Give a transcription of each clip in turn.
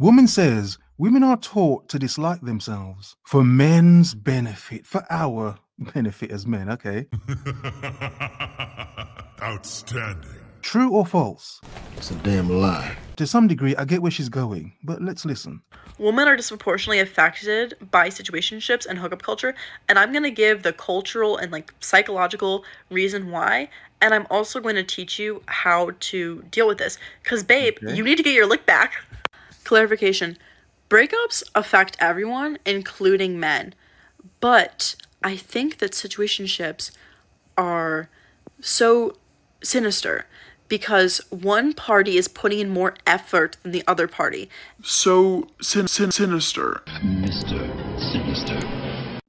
Woman says women are taught to dislike themselves for men's benefit, for our benefit as men. Okay. Outstanding. True or false? It's a damn lie. To some degree, I get where she's going, but let's listen. Women are disproportionately affected by situationships and hookup culture, and I'm going to give the cultural and psychological reason why, and I'm also going to teach you how to deal with this, because babe, you need to get your lick back. Clarification. Breakups affect everyone, including men, but I think that situationships are so sinister because one party is putting in more effort than the other party. So sinister. Mr. Sinister.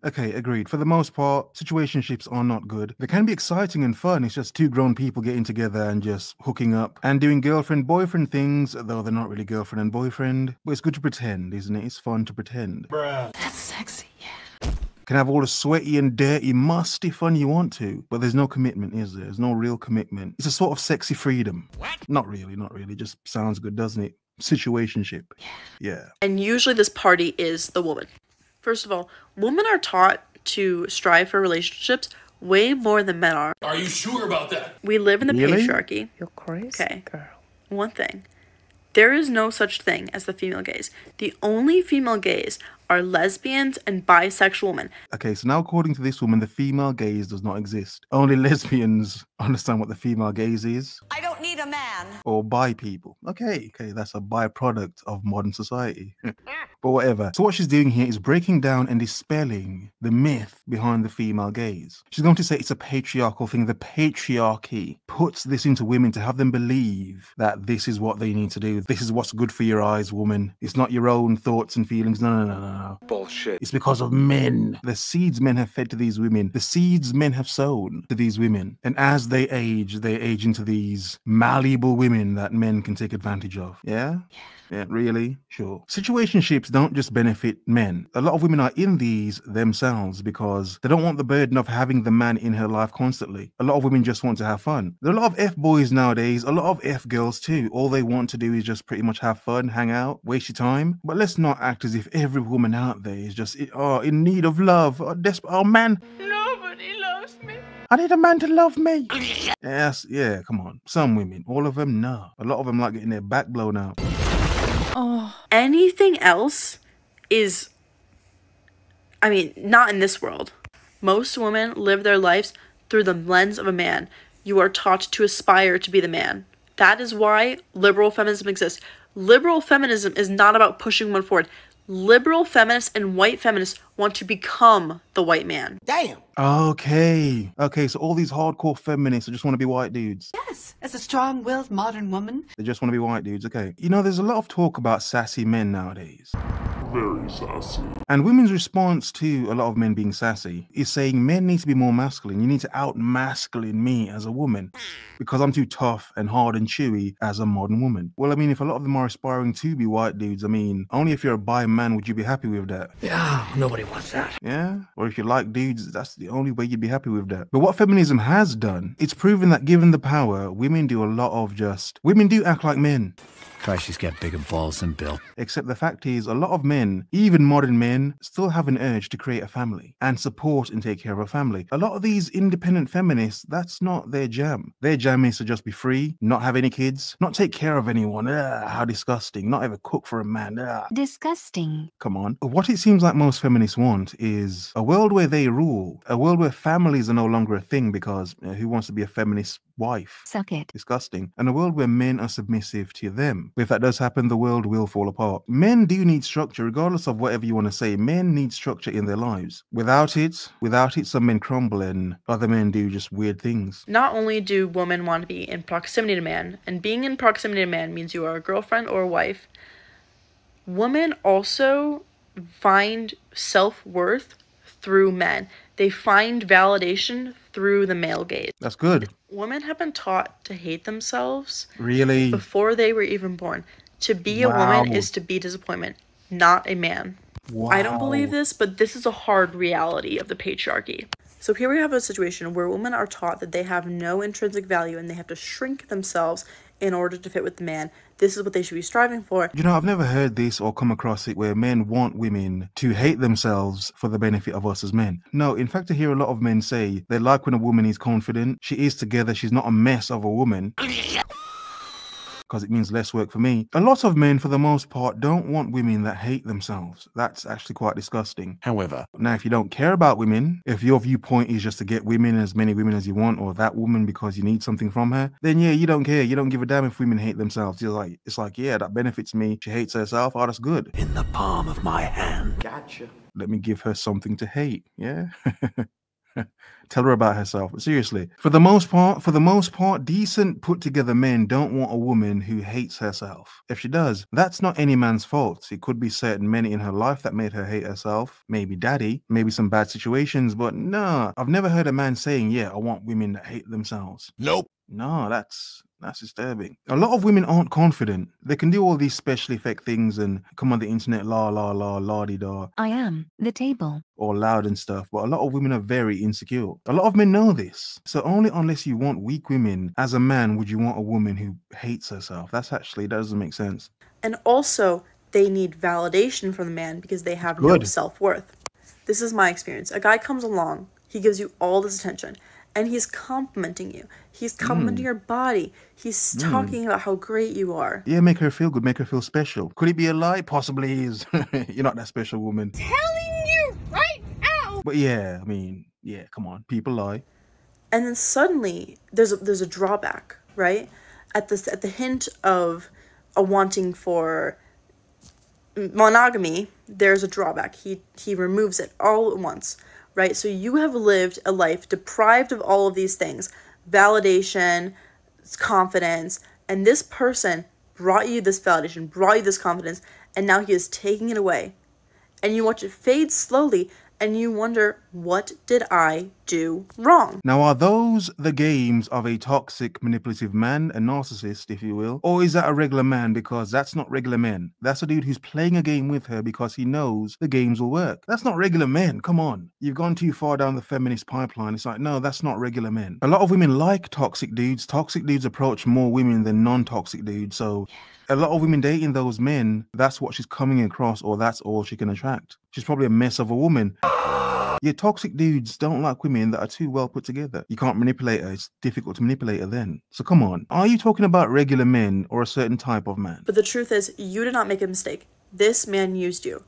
Okay, agreed. For the most part, situationships are not good. They can be exciting and fun. It's just two grown people getting together and just hooking up and doing girlfriend-boyfriend things, though they're not really girlfriend and boyfriend. But it's good to pretend, isn't it? It's fun to pretend. Bruh. That's sexy, yeah. Can have all the sweaty and dirty, musty fun you want to, but there's no commitment, is there? There's no real commitment. It's a sort of sexy freedom. What? Not really. Just sounds good, doesn't it? Situationship. Yeah. And usually this party is the woman. First of all, women are taught to strive for relationships way more than men are. Are you sure about that? We live in the Really? patriarchy. You're crazy, girl. One thing. There is no such thing as the female gaze. The only female gaze are lesbians and bisexual women. Okay, so now according to this woman, the female gaze does not exist. Only lesbians understand what the female gaze is. I don't need a man. Or bi people. Okay, that's a byproduct of modern society. But whatever. So what she's doing here is breaking down and dispelling the myth behind the female gaze. She's going to say it's a patriarchal thing. The patriarchy puts this into women to have them believe that this is what they need to do. This is what's good for your eyes, woman. It's not your own thoughts and feelings. No. Bullshit. It's because of men. The seeds men have fed to these women. The seeds men have sown to these women. And as they age into these malleable women that men can take advantage of. Yeah? Yeah, really? Sure. Situationships don't just benefit men. A lot of women are in these themselves because they don't want the burden of having the man in her life constantly. A lot of women just want to have fun. There are a lot of F-boys nowadays, a lot of F-girls too. All they want to do is just pretty much have fun, hang out, waste your time. But let's not act as if every woman out there is just in need of love. Oh man. Nobody loves me. I need a man to love me. Yes, yeah, come on. Some women, all of them, no. A lot of them like getting their back blown out. Oh, anything else is, not in this world. Most women live their lives through the lens of a man. You are taught to aspire to be the man. That is why liberal feminism exists. Liberal feminism is not about pushing women forward. Liberal feminists and white feminists want to become the white man. Damn. Okay, so all these hardcore feminists just want to be white dudes. Yes, as a strong-willed modern woman. They just want to be white dudes, okay. You know, there's a lot of talk about sassy men nowadays. Very sassy. And women's response to a lot of men being sassy is saying men need to be more masculine. You need to out-masculine me as a woman because I'm too tough and hard and chewy as a modern woman. Well, if a lot of them are aspiring to be white dudes, only if you're a bi man would you be happy with that. Yeah, nobody wants that. Yeah? Or if you like dudes, that's the only way you'd be happy with that. But what feminism has done, it's proven that given the power, women do act like men. Try she's got bigger balls than Bill. Except the fact is, a lot of men, even modern men, still have an urge to create a family and support and take care of a family. A lot of these independent feminists, that's not their jam. Their jam is to just be free, not have any kids, not take care of anyone. How disgusting. Not ever cook for a man. Disgusting. Come on. What it seems like most feminists want is a world where they rule, a world where families are no longer a thing because who wants to be a feminist wife? Suck it. Disgusting. And a world where men are submissive to them. If that does happen, the world will fall apart. Men do need structure, regardless of whatever you want to say. Men need structure in their lives. Without it, some men crumble and other men do just weird things. Not only do women want to be in proximity to man, and being in proximity to man means you are a girlfriend or a wife, women also find self-worth through men. They find validation through the male gaze. That's good. Women have been taught to hate themselves. Really? Before they were even born. To be a woman is to be disappointment, not a man. Wow. I don't believe this, but this is a hard reality of the patriarchy. So here we have a situation where women are taught that they have no intrinsic value and they have to shrink themselves in order to fit with the man. This is what they should be striving for. You know, I've never heard this or come across it where men want women to hate themselves for the benefit of us as men. No, in fact, I hear a lot of men say they like when a woman is confident, she is together, she's not a mess of a woman. Because it means less work for me. A lot of men, for the most part, don't want women that hate themselves. That's actually quite disgusting. However, Now, if you don't care about women, if your viewpoint is just to get women, as many women as you want, or that woman because you need something from her, then yeah, you don't care. You don't give a damn if women hate themselves. It's like, yeah, that benefits me. She hates herself. Oh, that's good. in the palm of my hand. Gotcha. Let me give her something to hate. Yeah. Tell her about herself. But seriously, for the most part, decent put together men don't want a woman who hates herself. If she does, that's not any man's fault. It could be certain men in her life that made her hate herself. Maybe daddy, maybe some bad situations, but no, I've never heard a man saying, yeah, I want women that hate themselves. Nope. No, that's disturbing. A lot of women aren't confident. They can do all these special effect things and come on the internet, la la la, la di da, I am the table. or loud and stuff, but a lot of women are very insecure. A lot of men know this. So only unless you want weak women, as a man, would you want a woman who hates herself. That doesn't make sense. And also, they need validation from the man because they have no Good. self-worth. This is my experience. A guy comes along, he gives you all this attention, and he's complimenting you. He's complimenting your body. He's talking about how great you are. Yeah, make her feel good, make her feel special. Could it be a lie? Possibly is. You're not that special woman. Telling you right now. But yeah, I mean, yeah, come on, people lie. And then suddenly there's a drawback, right? At the hint of a wanting for monogamy, there's a drawback. He removes it all at once, right? So you have lived a life deprived of all of these things, validation, confidence, and this person brought you this validation, brought you this confidence, and now he is taking it away. And you watch it fade slowly, and you wonder, what did I do wrong? Now, are those the games of a toxic, manipulative man, a narcissist, if you will? Or is that a regular man? Because that's not regular men. That's a dude who's playing a game with her because he knows the games will work. That's not regular men. Come on. You've gone too far down the feminist pipeline. It's like, no, that's not regular men. A lot of women like toxic dudes. Toxic dudes approach more women than non-toxic dudes. So a lot of women dating those men, that's what she's coming across, or that's all she can attract. She's probably a mess of a woman. Yeah, toxic dudes don't like women that are too well put together. You can't manipulate her. It's difficult to manipulate her then. So come on. Are you talking about regular men or a certain type of man? But the truth is, you did not make a mistake. This man used you.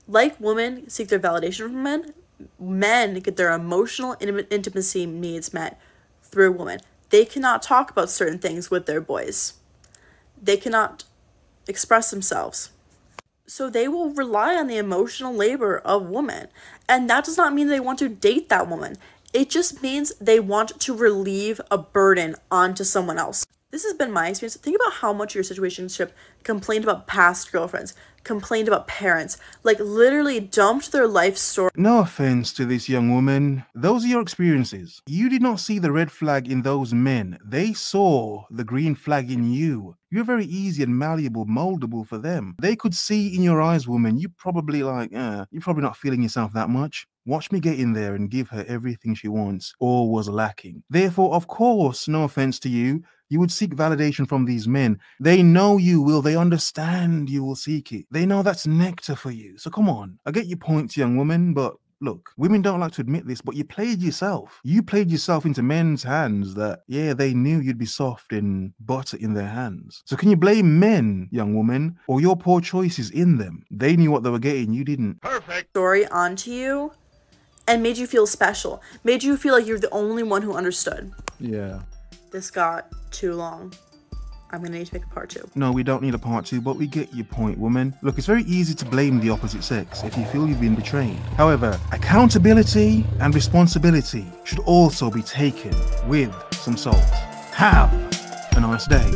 Like women seek their validation from men, men get their emotional intimacy needs met through women. They cannot talk about certain things with their boys. They cannot express themselves. So they will rely on the emotional labor of women. And that does not mean they want to date that woman. It just means they want to relieve a burden onto someone else. This has been my experience. Think about how much your situationship complained about past girlfriends, complained about parents, like literally dumped their life story. No offense to this young woman. Those are your experiences. You did not see the red flag in those men. They saw the green flag in you. You're very easy and malleable, moldable for them. They could see in your eyes, woman, you're probably not feeling yourself that much. Watch me get in there and give her everything she wants or was lacking. Therefore, of course, no offense to you, you would seek validation from these men. They know you will. They understand you will seek it. They know that's nectar for you. So come on. I get your points, young woman, but look, women don't like to admit this, but you played yourself. You played yourself into men's hands that, yeah, they knew you'd be soft and butter in their hands. So can you blame men, young woman, or your poor choices in them? They knew what they were getting. You didn't. Perfect. Story onto you and made you feel special. Made you feel like you're the only one who understood. Yeah. This got too long. I'm gonna need to make a part 2. No, we don't need a part 2, but we get your point, woman. Look, it's very easy to blame the opposite sex if you feel you've been betrayed. However, accountability and responsibility should also be taken with some salt. Have a nice day.